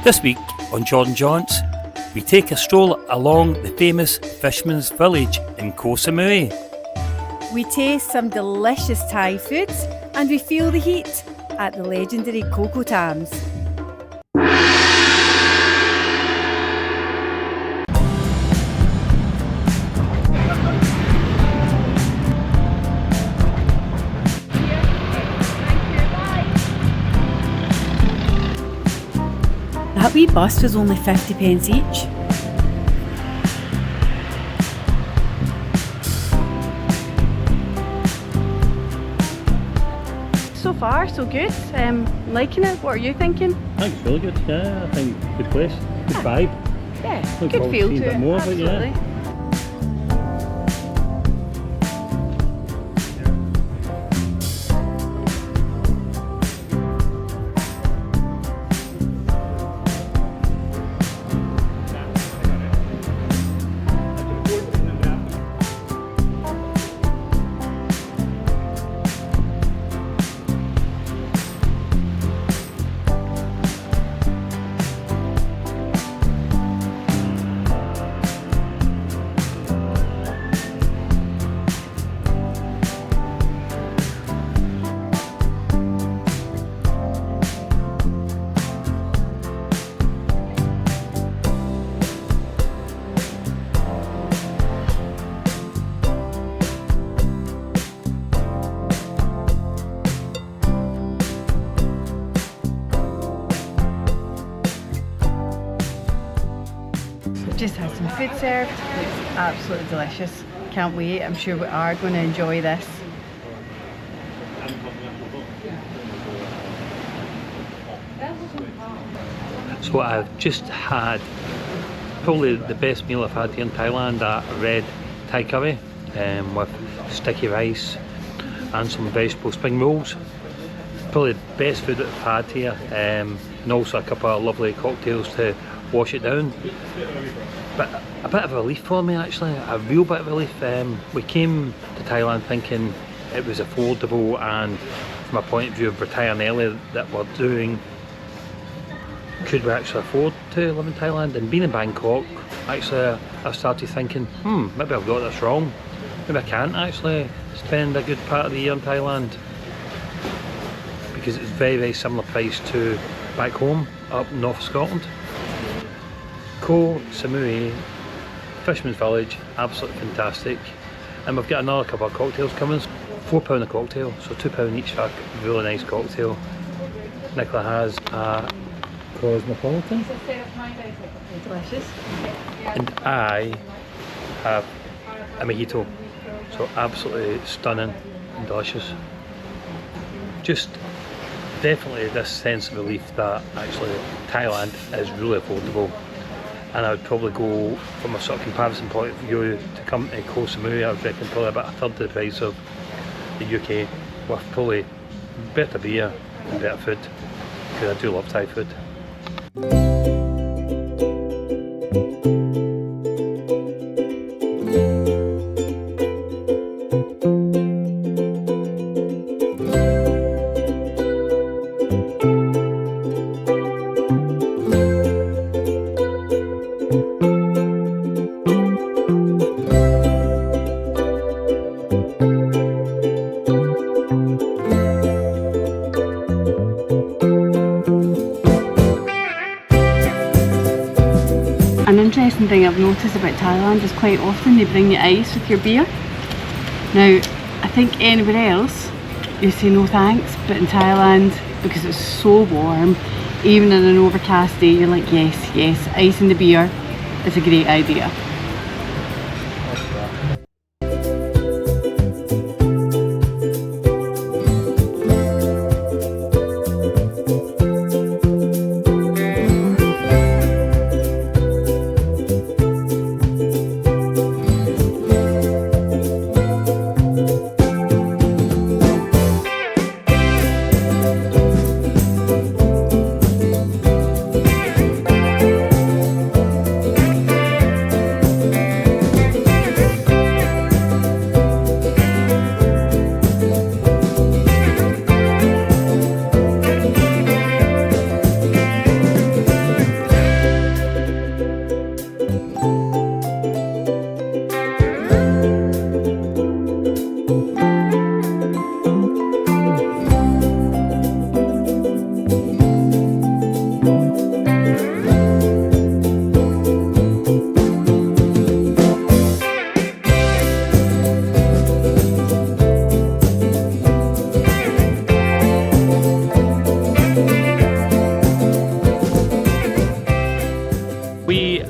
This week on Jordan Jaunts, we take a stroll along the famous fisherman's village in Koh Samui. We taste some delicious Thai foods and we feel the heat at the legendary Cocotams. That wee bus was only 50p each. So far, so good. Liking it. What are you thinking? I think it's really good. Yeah, I think good place, good vibe. Yeah, Look good forward feel to seeing to a bit it. more of it, yeah. Absolutely. Just had some food served. Looks absolutely delicious. Can't wait. I'm sure we are going to enjoy this. So I've just had probably the best meal I've had here in Thailand, a red Thai curry with sticky rice and some vegetable spring rolls. Probably the best food that I've had here, and also a couple of lovely cocktails to wash it down. But a bit of relief for me actually, a real bit of relief. We came to Thailand thinking it was affordable, and from a point of view of retiring early that we're doing, could we actually afford to live in Thailand? And being in Bangkok, actually I started thinking, maybe I've got this wrong. Maybe I can't actually spend a good part of the year in Thailand, because it's very, very similar price to back home up north Scotland. Koh Samui Fisherman's Village, absolutely fantastic. And we've got another couple of cocktails coming. £4 a cocktail, so £2 each for a really nice cocktail. Nicola has a Cosmopolitan. Delicious. And I have a mojito. So absolutely stunning and delicious. Just definitely this sense of relief that actually Thailand is really affordable. And I would probably go, from a sort of comparison point of view, to come to Koh Samui, I would reckon probably about a third of the price of the UK, with probably better beer and better food, because I do love Thai food. An interesting thing I've noticed about Thailand is quite often they bring you ice with your beer. Now, I think anywhere else you say no thanks, but in Thailand, because it's so warm, even in an overcast day, you're like, yes, ice in the beer is a great idea.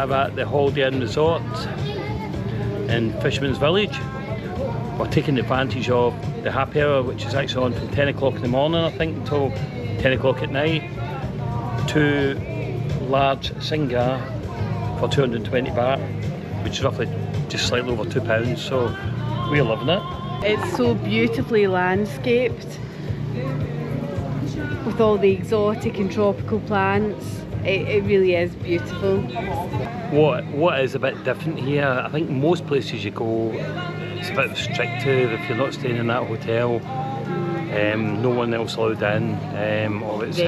I'm at the Holiday Inn Resort in Fisherman's Village. We're taking advantage of the happy hour, which is actually on from 10 o'clock in the morning, I think, until 10 o'clock at night. 2 large singa for 220 baht, which is roughly just slightly over £2, so we're loving it. It's so beautifully landscaped with all the exotic and tropical plants. It really is beautiful. What is a bit different here, I think most places you go, it's a bit restrictive if you're not staying in that hotel. No one else allowed in, or it's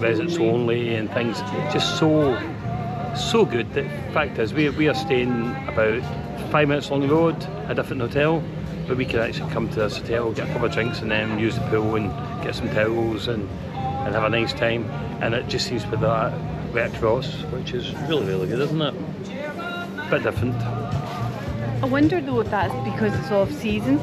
residents only and things. Just so good. The fact is, we are staying about 5 minutes along the road, a different hotel, but we can actually come to this hotel, get a couple of drinks and then use the pool and get some towels and have a nice time. And it just seems with that right across, which is really, really good, isn't it? Bit different. I wonder though if that's because it's off season.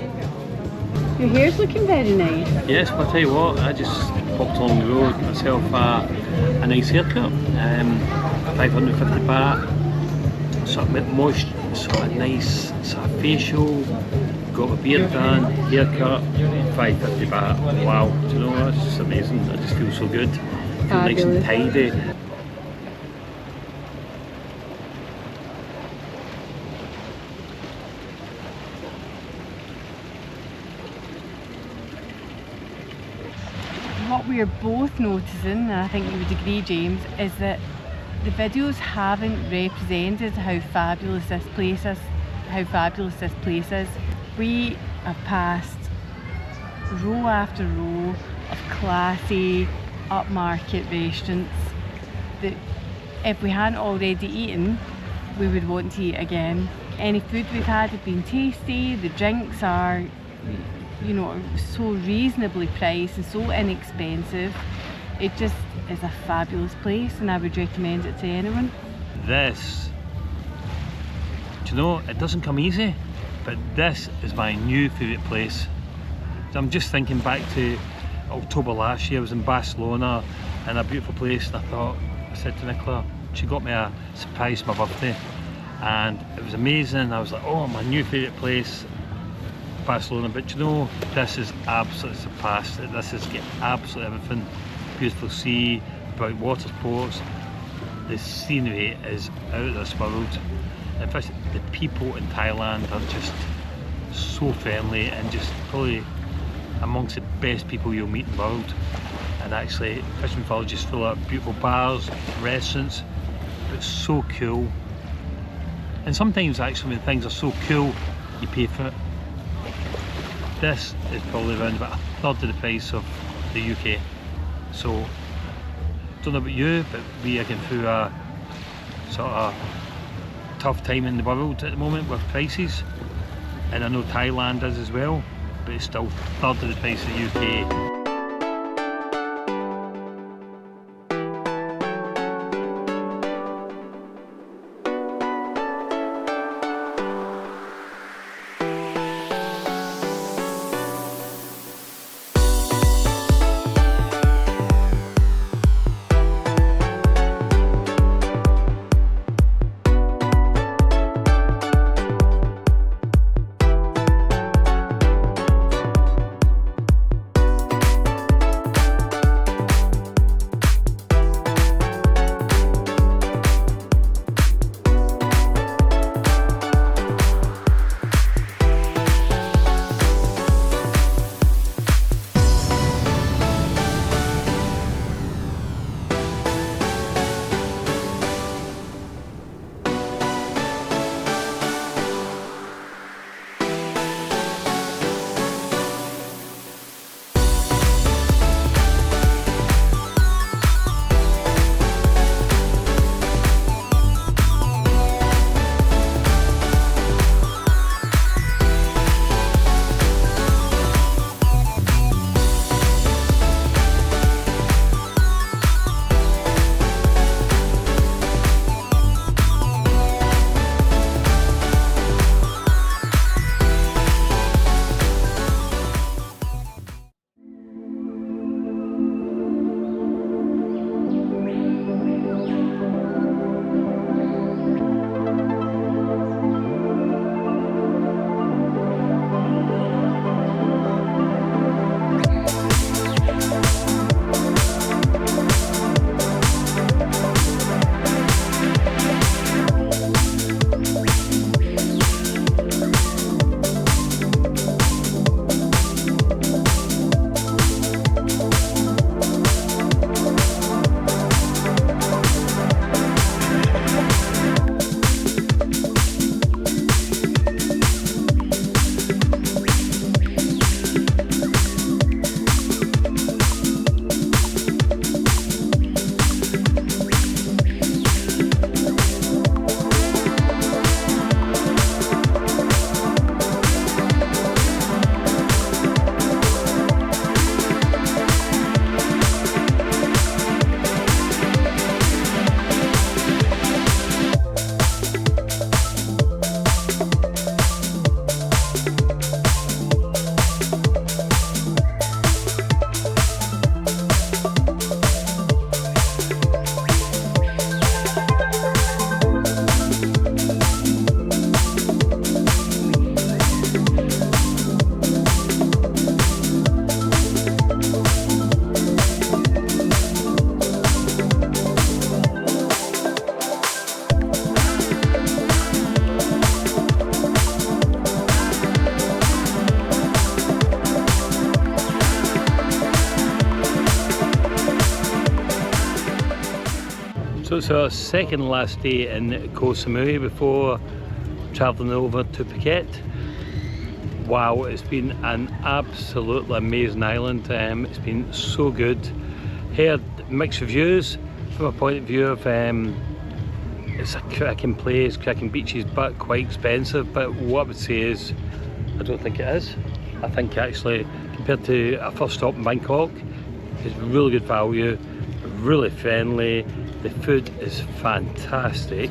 Your hair's looking very nice. Yes, but I'll tell you what, I just popped along the road, got myself a nice haircut, 550 baht, sort of moist, sort of nice sort of facial, got my beard done, haircut, 550 baht. Wow, do you know, that's just amazing. I just feel so good, feel nice and tidy. What we're both noticing, and I think you would agree, James, is that the videos haven't represented how fabulous this place is. We have passed row after row of classy, upmarket restaurants that if we hadn't already eaten, we would want to eat again. Any food we've had have been tasty, the drinks are, you know, so reasonably priced and so inexpensive. It just is a fabulous place and I would recommend it to anyone. This, do you know, it doesn't come easy, but this is my new favourite place. So I'm just thinking back to October last year. I was in Barcelona in a beautiful place and I said to Nicola, she got me a surprise for my birthday and it was amazing. I was like, oh, my new favourite place, Barcelona, but you know, this is absolutely surpassed. This has got absolutely everything. Beautiful sea, bright water sports, the scenery is out of this world. In fact, the people in Thailand are just so friendly and just probably amongst the best people you'll meet in the world. And actually, Fisherman Village is full of beautiful bars, restaurants, but so cool. And sometimes actually when things are so cool, you pay for it. This is probably around about a third of the price of the UK. So, don't know about you, but we are going through a sort of tough time in the world at the moment with prices. And I know Thailand is as well, but it's still a third of the price of the UK. So it's our second last day in Koh Samui before travelling over to Phuket. Wow, it's been an absolutely amazing island. It's been so good. Heard mixed reviews from a point of view of it's a cracking place, cracking beaches, but quite expensive. But what I would say is, I don't think it is. I think actually, compared to a first stop in Bangkok, it's really good value, really friendly. The food is fantastic.